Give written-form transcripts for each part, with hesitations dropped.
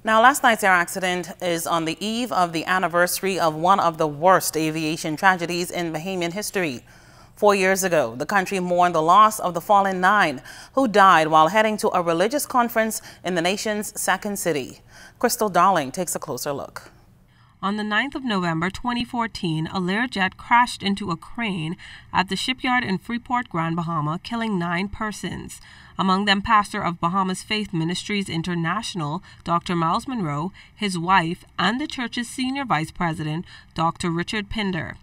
Now, last night's air accident is on the eve of the anniversary of one of the worst aviation tragedies in Bahamian history. 4 years ago, the country mourned the loss of the fallen 9 who died while heading to a religious conference in the nation's second city. Crystal Darling takes a closer look. On the 9th of November 2014, a Learjet crashed into a crane at the shipyard in Freeport, Grand Bahama, killing 9 persons. Among them, pastor of Bahamas Faith Ministries International, Dr. Myles Munroe, his wife, and the church's senior vice president, Dr. Richard Pinder.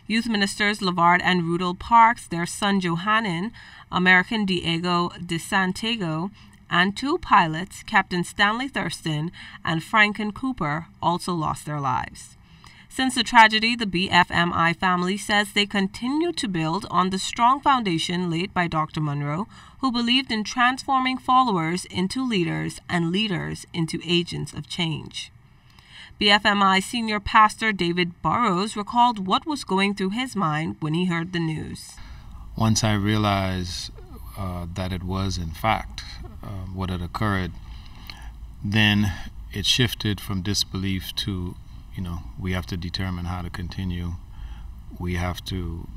Youth ministers Lavard and Rudel Parks, their son Johannin, American Diego de Santiago, and 2 pilots, Captain Stanley Thurston and Franken Cooper, also lost their lives. Since the tragedy, the BFMI family says they continue to build on the strong foundation laid by Dr. Munroe, who believed in transforming followers into leaders and leaders into agents of change. BFMI senior pastor David Burrows recalled what was going through his mind when he heard the news. Once I realized that it was, in fact, what had occurred, then it shifted from disbelief to, we have to determine how to continue. We have to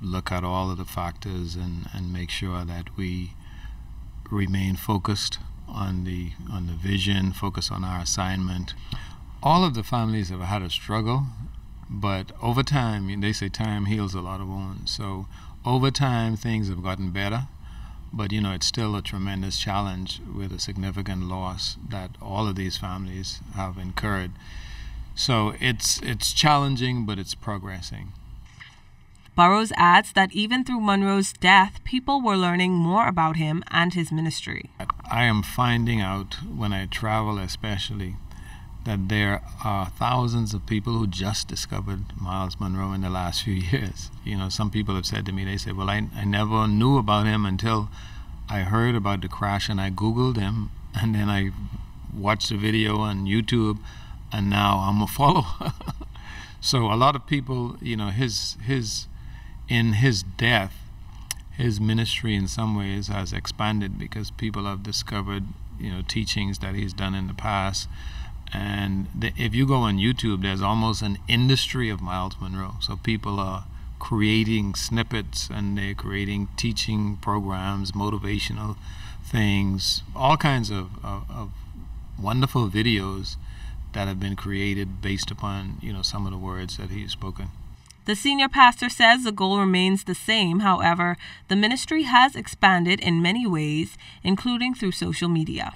look at all of the factors and make sure that we remain focused on the vision, focus on our assignment. All of the families have had a struggle, but over time, they say time heals a lot of wounds. So over time, things have gotten better. But, it's still a tremendous challenge with a significant loss that all of these families have incurred. So it's challenging, but it's progressing. Burrows adds that even through Munroe's death, people were learning more about him and his ministry. I am finding out, when I travel especially, that there are thousands of people who just discovered Myles Munroe in the last few years. Some people have said to me, they say, well, I never knew about him until I heard about the crash and I Googled him, and then I watched the video on YouTube, and now I'm a follower. So a lot of people, in his death, his ministry in some ways has expanded because people have discovered, teachings that he's done in the past. And if you go on YouTube, there's almost an industry of Myles Munroe. So people are creating snippets and they're creating teaching programs, motivational things, all kinds of wonderful videos that have been created based upon, some of the words that he's spoken. The senior pastor says the goal remains the same. However, the ministry has expanded in many ways, including through social media.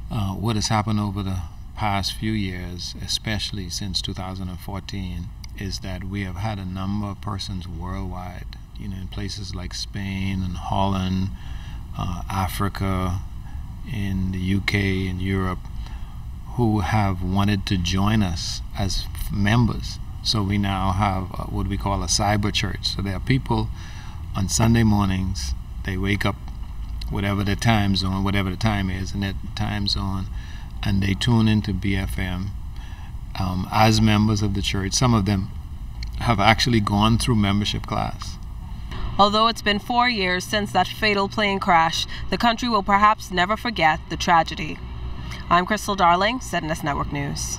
What has happened over the past few years, especially since 2014, is that we have had a number of persons worldwide, in places like Spain and Holland, Africa, in the UK and Europe, who have wanted to join us as members. So we now have what we call a cyber church. So there are people on Sunday mornings, they wake up whatever the time zone, whatever the time is in that time zone, and they tune into BFM as members of the church. Some of them have actually gone through membership class. Although it's been 4 years since that fatal plane crash, the country will perhaps never forget the tragedy. I'm Crystal Darling, ZNS Network News.